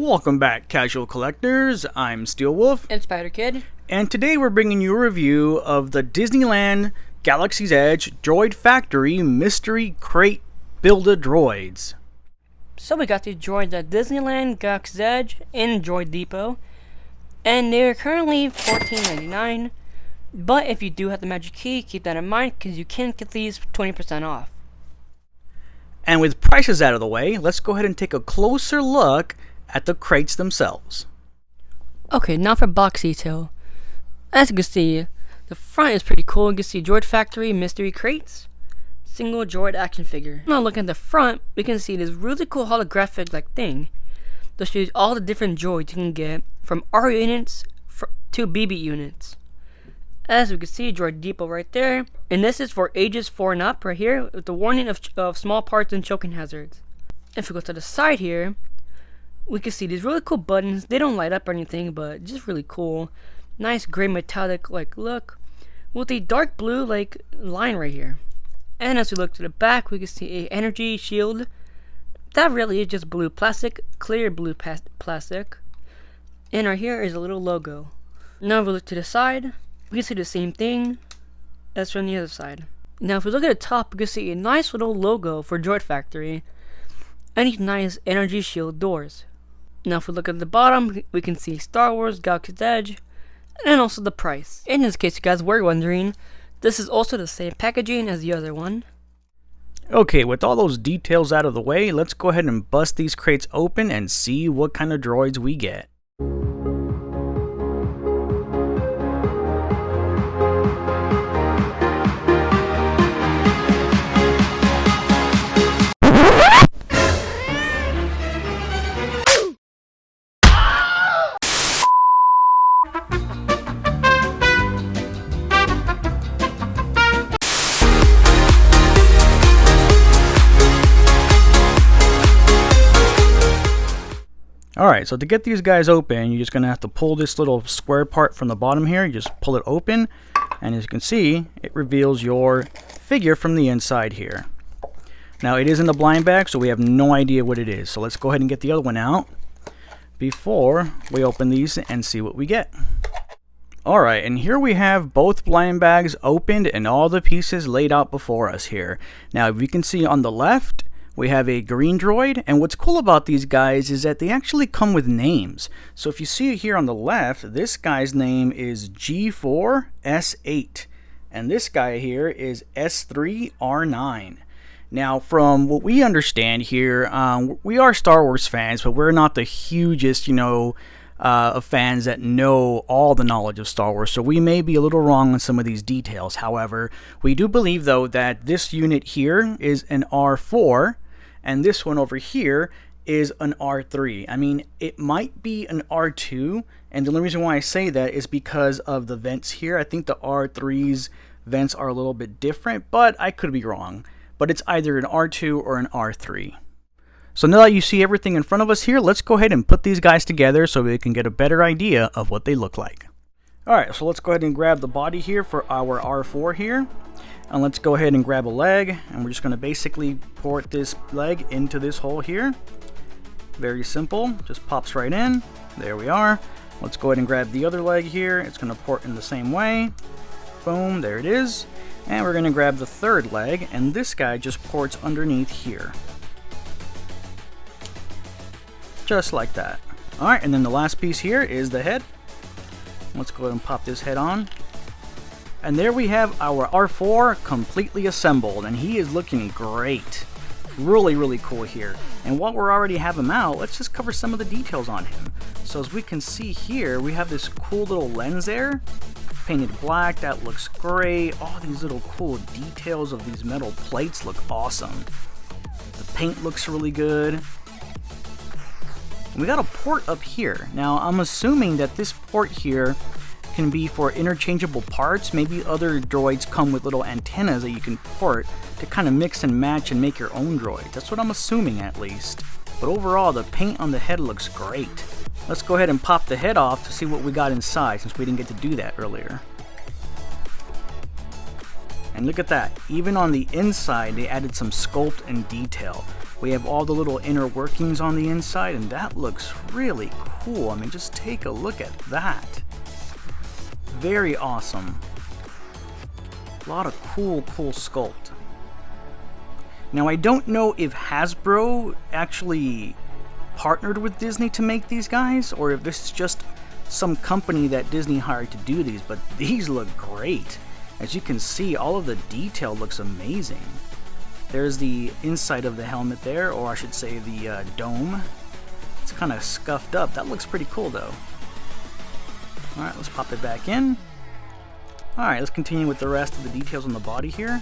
Welcome back, casual collectors. I'm Steel Wolf and Spider Kid, and today we're bringing you a review of the Disneyland Galaxy's Edge Droid Factory Mystery Crate Build-A-Droids. So we got the droids at Disneyland Galaxy's Edge in Droid Depot, and they're currently $14.99. But if you do have the magic key, keep that in mind because you can get these 20% off. And with prices out of the way, let's go ahead and take a closer look at the crates themselves. Okay, now for box detail. As you can see, the front is pretty cool. You can see Droid Factory Mystery Crates, single droid action figure. Now looking at the front, we can see this really cool holographic like thing that shows all the different droids you can get from R units to BB units. As we can see, Droid Depot right there, and this is for ages 4 and up right here with the warning of small parts and choking hazards. If we go to the side here, we can see these really cool buttons. They don't light up or anything, but just really cool. Nice gray metallic like look with a dark blue like line right here. And as we look to the back, we can see a energy shield. That really is just blue plastic, clear blue plastic. And right here is a little logo. Now if we look to the side, we can see the same thing as from the other side. Now if we look at the top, we can see a nice little logo for Droid Factory and these nice energy shield doors. Now if we look at the bottom, we can see Star Wars Galaxy's Edge and also the price. In this case, you guys were wondering, this is also the same packaging as the other one. Okay, with all those details out of the way, let's go ahead and bust these crates open and see what kind of droids we get. Alright, so to get these guys open, you're just going to have to pull this little square part from the bottom here. You just pull it open, and as you can see, it reveals your figure from the inside here. Now, it is in the blind bag, so we have no idea what it is. So let's go ahead and get the other one out before we open these and see what we get. Alright, and here we have both blind bags opened and all the pieces laid out before us here. Now, if you can see on the left, we have a green droid, and what's cool about these guys is that they actually come with names. So if you see here on the left, this guy's name is G4S8, and this guy here is S3R9. Now, from what we understand here, we are Star Wars fans, but we're not the hugest, of fans that know all the knowledge of Star Wars, so we may be a little wrong on some of these details. However, we do believe, though, that this unit here is an R4, and this one over here is an R3. I mean, it might be an R2, and the only reason why I say that is because of the vents here. I think the R3's vents are a little bit different, but I could be wrong. But it's either an R2 or an R3. So now that you see everything in front of us here, let's go ahead and put these guys together so we can get a better idea of what they look like. Alright, so let's go ahead and grab the body here for our R4 here. And let's go ahead and grab a leg, and we're just going to basically port this leg into this hole here. Very simple, just pops right in. There we are. Let's go ahead and grab the other leg here. It's going to port in the same way. Boom, there it is. And we're going to grab the third leg, and this guy just ports underneath here. Just like that. Alright, and then the last piece here is the head. Let's go ahead and pop this head on. And there we have our R4 completely assembled, and he is looking great. Really, really cool here. And while we already have him out, let's just cover some of the details on him. So as we can see here, we have this cool little lens there, painted black. That looks great. All these little cool details of these metal plates look awesome. The paint looks really good. And we got a port up here. Now, I'm assuming that this port here can be for interchangeable parts. Maybe other droids come with little antennas that you can port to kind of mix and match and make your own droids. That's what I'm assuming, at least. But overall, the paint on the head looks great. Let's go ahead and pop the head off to see what we got inside, since we didn't get to do that earlier. And look at that, even on the inside they added some sculpt and detail. We have all the little inner workings on the inside, and that looks really cool. I mean, just take a look at that. Very awesome. A lot of cool sculpt. Now, I don't know if Hasbro actually partnered with Disney to make these guys, or if this is just some company that Disney hired to do these, but these look great. As you can see, all of the detail looks amazing. There's the inside of the helmet there, or I should say the dome. It's kind of scuffed up. That looks pretty cool though. Alright, let's pop it back in. Alright, let's continue with the rest of the details on the body here.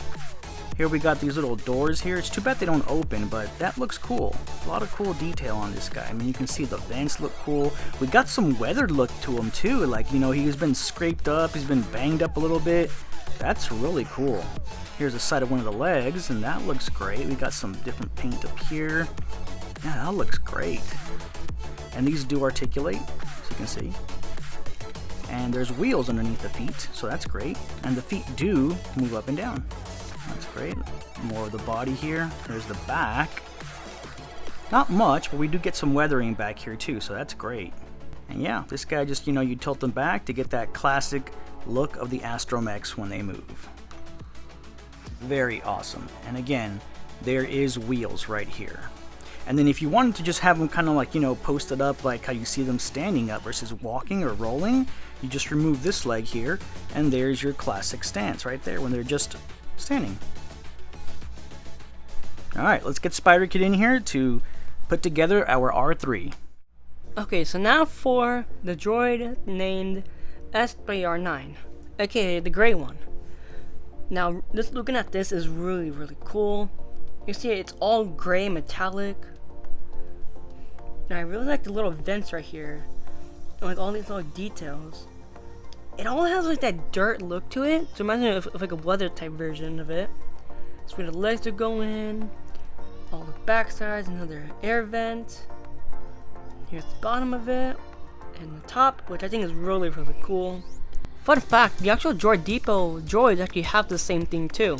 Here we got these little doors here. It's too bad they don't open, but that looks cool. A lot of cool detail on this guy. I mean, you can see the vents look cool. We got some weathered look to him too. Like, you know, he's been scraped up, he's been banged up a little bit. That's really cool. Here's the side of one of the legs, and that looks great. We got some different paint up here. Yeah, that looks great. And these do articulate, as you can see. And there's wheels underneath the feet, so that's great. And the feet do move up and down. That's great. More of the body here. There's the back. Not much, but we do get some weathering back here too, so that's great. And yeah, this guy just, you know, you tilt them back to get that classic look of the Astromechs when they move. Very awesome. And again, there is wheels right here. And then if you wanted to just have them kind of like, you know, posted up like how you see them standing up versus walking or rolling, you just remove this leg here, and there's your classic stance right there when they're just standing. Alright, let's get Spider Kid in here to put together our R3. Okay, so now for the droid named S3R9, aka the gray one. Now, just looking at this is really cool. You see it's all gray metallic. And I really like the little vents right here. And like all these little details. It all has like that dirt look to it. So imagine if like a weather type version of it. That's where the legs are going. All the back sides, another air vent. Here's the bottom of it. And the top, which I think is really cool. Fun fact, the actual Droid Depot droids actually have the same thing too.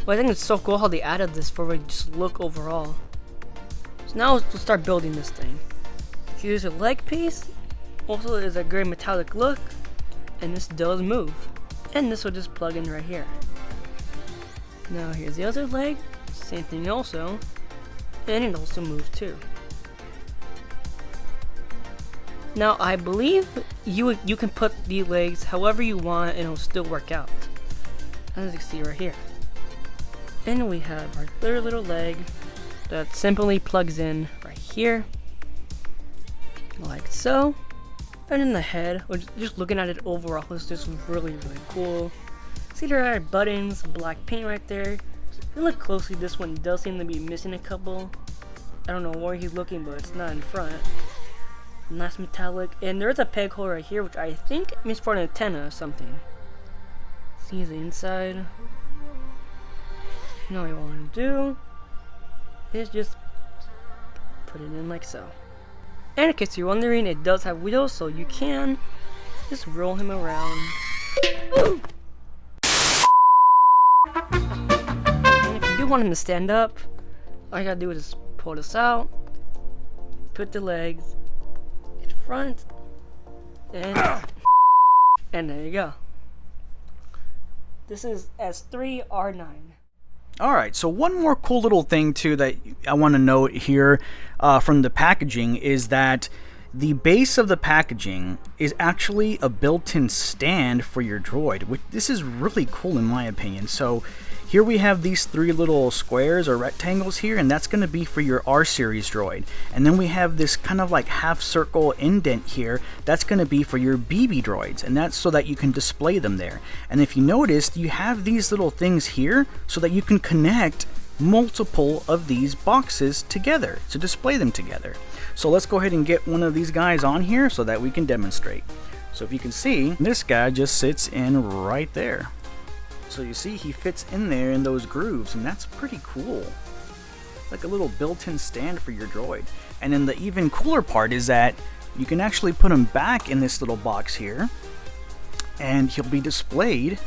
Well, I think it's so cool how they added this for like just look overall. So now let's start building this thing. So here's a leg piece. Also is a gray metallic look. And this does move. And this will just plug in right here. Now here's the other leg. Same thing also. And it also moves too. Now I believe you can put the legs however you want and it'll still work out. As you can see right here. And we have our third little leg that simply plugs in right here. Like so. And in the head, which just looking at it overall is just really cool. See there are buttons, black paint right there. If you look closely, this one does seem to be missing a couple. I don't know where he's looking, but it's not in front. Nice metallic, and there's a peg hole right here, which I think means for an antenna or something. See the inside. Now what you want to do is just put it in like so. And in case you're wondering, it does have wheels, so you can just roll him around. Ooh. And if you do want him to stand up, all you gotta do is just pull this out, put the legs front, and there you go. This is S3R9. Alright, so one more cool little thing too that I want to note here from the packaging is that the base of the packaging is actually a built-in stand for your droid, which this is really cool in my opinion. So here we have these three little squares or rectangles here, and that's going to be for your R series droid. And then we have this kind of like half circle indent here, that's going to be for your BB droids, and that's so that you can display them there. And if you noticed, you have these little things here so that you can connect multiple of these boxes together to display them together. So let's go ahead and get one of these guys on here so that we can demonstrate. So if you can see, this guy just sits in right there. So you see he fits in there in those grooves, and that's pretty cool. Like a little built-in stand for your droid. And then the even cooler part is that you can actually put him back in this little box here, and he'll be displayed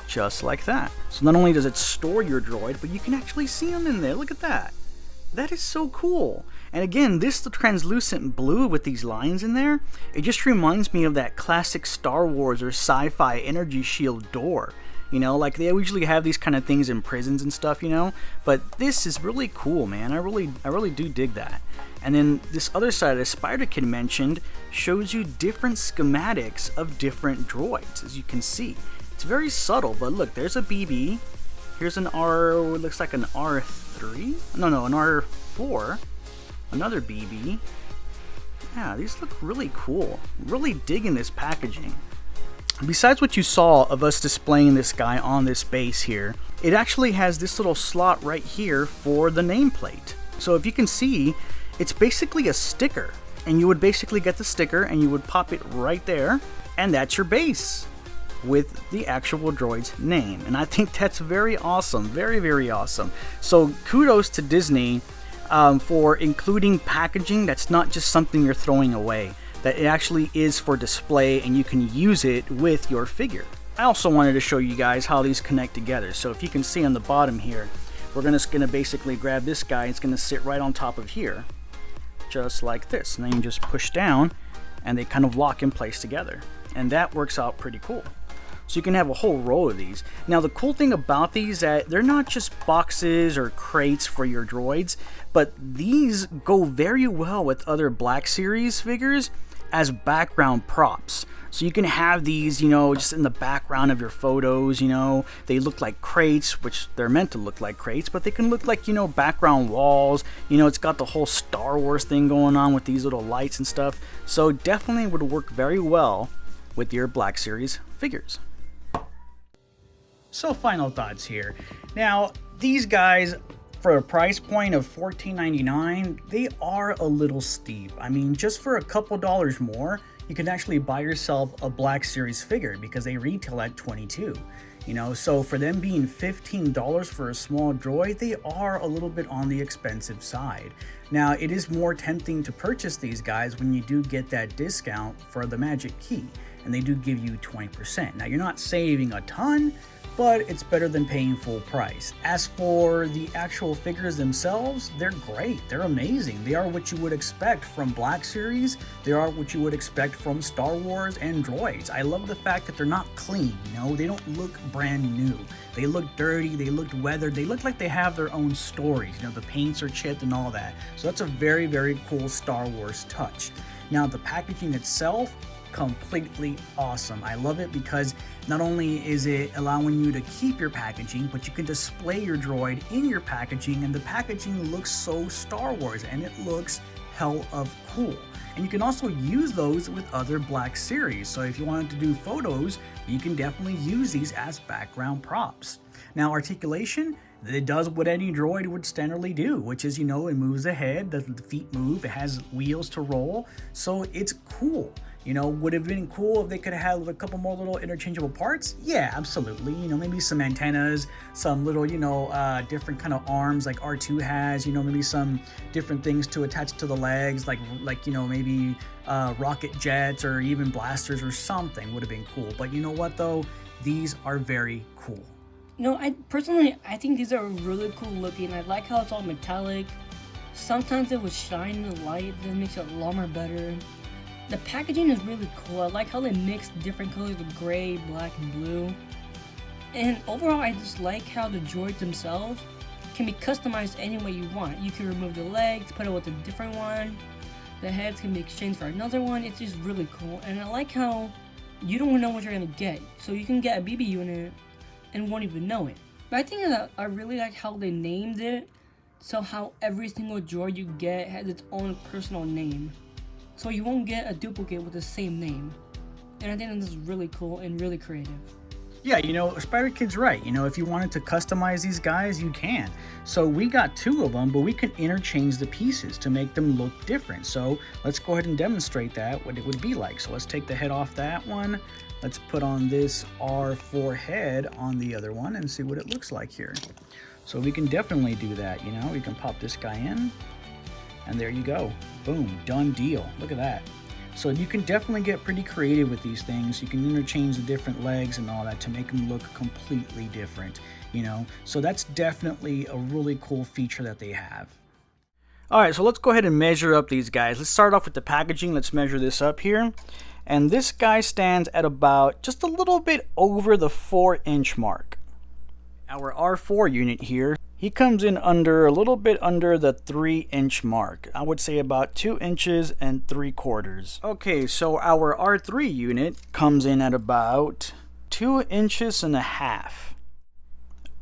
just like that. So not only does it store your droid, but you can actually see them in there. Look at that. That is so cool. And again, the translucent blue with these lines in there, it just reminds me of that classic Star Wars or sci-fi energy shield door. You know, like they usually have these kind of things in prisons and stuff, you know, but this is really cool, man. I really do dig that. And then this other side that Spider Kid mentioned shows you different schematics of different droids, as you can see. It's very subtle, but look, there's a BB. Here's an it looks like an R3. No, an R4. Another BB. Yeah, these look really cool. Really digging this packaging. Besides what you saw of us displaying this guy on this base here, it actually has this little slot right here for the nameplate. So if you can see, it's basically a sticker. And you would basically get the sticker and you would pop it right there, and that's your base with the actual droid's name. And I think that's very awesome. Very, very awesome. So kudos to Disney for including packaging that's not just something you're throwing away, that it actually is for display and you can use it with your figure. I also wanted to show you guys how these connect together. So if you can see on the bottom here, we're gonna basically grab this guy. It's gonna sit right on top of here, just like this. And then you just push down and they kind of lock in place together. And that works out pretty cool. So you can have a whole row of these. Now the cool thing about these, that they're not just boxes or crates for your droids, but these go very well with other Black Series figures as background props. So you can have these, you know, just in the background of your photos, you know. They look like crates, which they're meant to look like crates, but they can look like, you know, background walls. You know, it's got the whole Star Wars thing going on with these little lights and stuff. So definitely would work very well with your Black Series figures. So final thoughts here. Now, these guys, for a price point of $14.99, they are a little steep. I mean, just for a couple dollars more, you can actually buy yourself a Black Series figure because they retail at $22. You know, so for them being $15 for a small droid, they are a little bit on the expensive side. Now, it is more tempting to purchase these guys when you do get that discount for the Magic Key, and they do give you 20%. Now, you're not saving a ton, but it's better than paying full price. As for the actual figures themselves, they're great. They're amazing. They are what you would expect from Black Series. They are what you would expect from Star Wars and droids. I love the fact that they're not clean, you know? They don't look brand new. They look dirty, they look weathered, they look like they have their own stories. You know, the paints are chipped and all that. So that's a very, very cool Star Wars touch. Now, the packaging itself, completely awesome. I love it because not only is it allowing you to keep your packaging, but you can display your droid in your packaging, and the packaging looks so Star Wars and it looks hell of cool. And you can also use those with other Black Series. So if you wanted to do photos, you can definitely use these as background props. Now, articulation, it does what any droid would standardly do, which is, you know, it moves the head, the feet move, it has wheels to roll, so it's cool. You know, would it have been cool if they could have had a couple more little interchangeable parts? Yeah, absolutely. You know, maybe some antennas, some little, you know, different kind of arms like R2 has, you know, maybe some different things to attach to the legs, like you know, maybe rocket jets or even blasters or something would have been cool. But you know what, though? These are very cool. No, I think these are really cool looking. I like how it's all metallic. Sometimes it would shine in the light, that makes it a lot more better. The packaging is really cool. I like how they mix different colors of gray, black, and blue. And overall, I just like how the droids themselves can be customized any way you want. You can remove the legs, put it with a different one. The heads can be exchanged for another one. It's just really cool. And I like how you don't know what you're going to get. So you can get a BB unit and won't even know it. But I think that I really like how they named it. So how every single droid you get has its own personal name. So you won't get a duplicate with the same name. And I think that this is really cool and really creative. Yeah, you know, Spider Kid's right. You know, if you wanted to customize these guys, you can. So we got two of them, but we can interchange the pieces to make them look different. So let's go ahead and demonstrate that, what it would be like. So let's take the head off that one. Let's put on this R4 head on the other one and see what it looks like here. So we can definitely do that, you know. We can pop this guy in. And there you go. Boom, done deal. Look at that. So you can definitely get pretty creative with these things. You can interchange the different legs and all that to make them look completely different, you know. So that's definitely a really cool feature that they have. Alright, so let's go ahead and measure up these guys. Let's start off with the packaging. Let's measure this up here. And this guy stands at about just a little bit over the 4-inch mark. Our R4 unit here, he comes in under a little bit under the 3-inch mark. I would say about 2 inches and 3/4. Okay, so our R3 unit comes in at about 2.5 inches.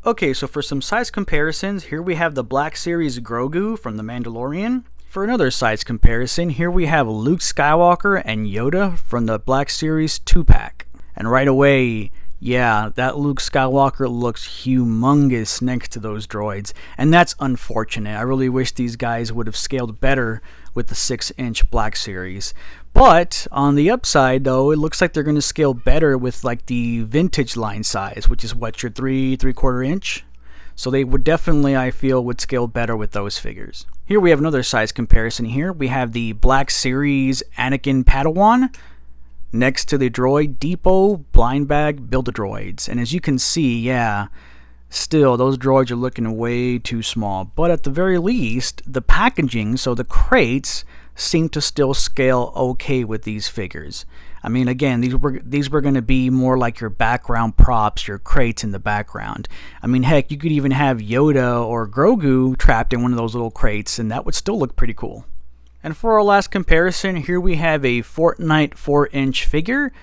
Okay, so for some size comparisons, here we have the Black Series Grogu from The Mandalorian. For another size comparison, here we have Luke Skywalker and Yoda from the Black Series 2-pack. And right away, yeah, that Luke Skywalker looks humongous next to those droids. And that's unfortunate. I really wish these guys would have scaled better with the 6-inch Black Series. But on the upside, though, it looks like they're going to scale better with like the vintage line size, which is what, your 3.75 inch? So they would definitely, I feel, would scale better with those figures. Here we have another size comparison here. We have the Black Series Anakin Padawan next to the Droid Depot Blind Bag Build-A-Droids. And as you can see, yeah, still those droids are looking way too small. But at the very least, the packaging, so the crates, seem to still scale okay with these figures. I mean, again, these were going to be more like your background props, your crates in the background. I mean, heck, you could even have Yoda or Grogu trapped in one of those little crates, and that would still look pretty cool. And for our last comparison, here we have a Fortnite 4-inch figure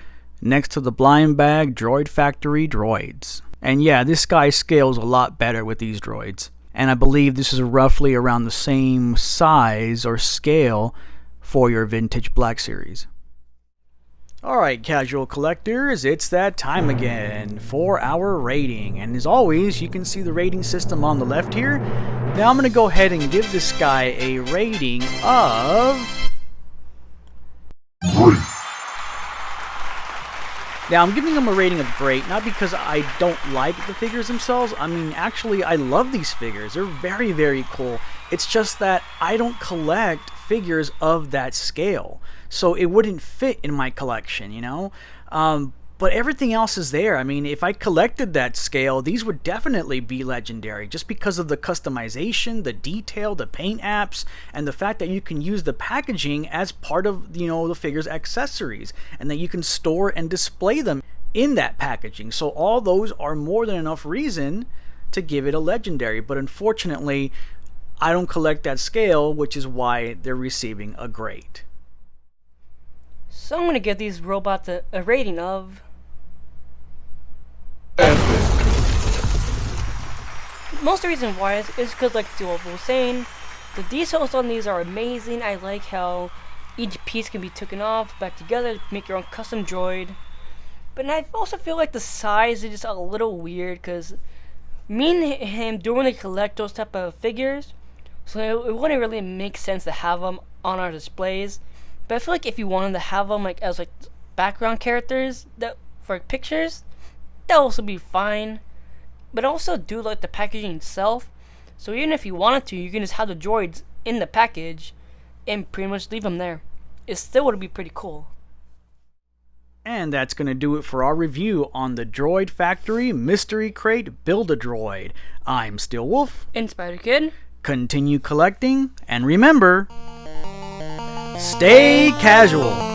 next to the Blind Bag Droid Factory droids. And yeah, this guy scales a lot better with these droids. And I believe this is roughly around the same size or scale for your vintage Black Series. Alright, casual collectors, it's that time again for our rating. And as always, you can see the rating system on the left here. Now I'm going to go ahead and give this guy a rating of... great. Now I'm giving him a rating of great, not because I don't like the figures themselves. I mean, actually, I love these figures. They're very, very cool. It's just that I don't collect figures of that scale. So it wouldn't fit in my collection, you know? But everything else is there. I mean, if I collected that scale, these would definitely be legendary just because of the customization, the detail, the paint apps, and the fact that you can use the packaging as part of, you know, the figure's accessories, and that you can store and display them in that packaging. So all those are more than enough reason to give it a legendary. But unfortunately, I don't collect that scale, which is why they're receiving a great. So I'm going to give these robots a rating of... Most of the reason why is because, like Duovo was saying, the details on these are amazing. I like how each piece can be taken off, back together, make your own custom droid. But I also feel like the size is just a little weird, because me and him don't really collect those type of figures, so it wouldn't really make sense to have them on our displays. But I feel like if you wanted to have them like as like background characters that for pictures, that would also be fine. But I also do like the packaging itself. So even if you wanted to, you can just have the droids in the package and pretty much leave them there. It still would be pretty cool. And that's going to do it for our review on the Droid Factory Mystery Crate Build-A-Droid. I'm Steel Wolf. And Spider Kid. Continue collecting, and remember, stay casual.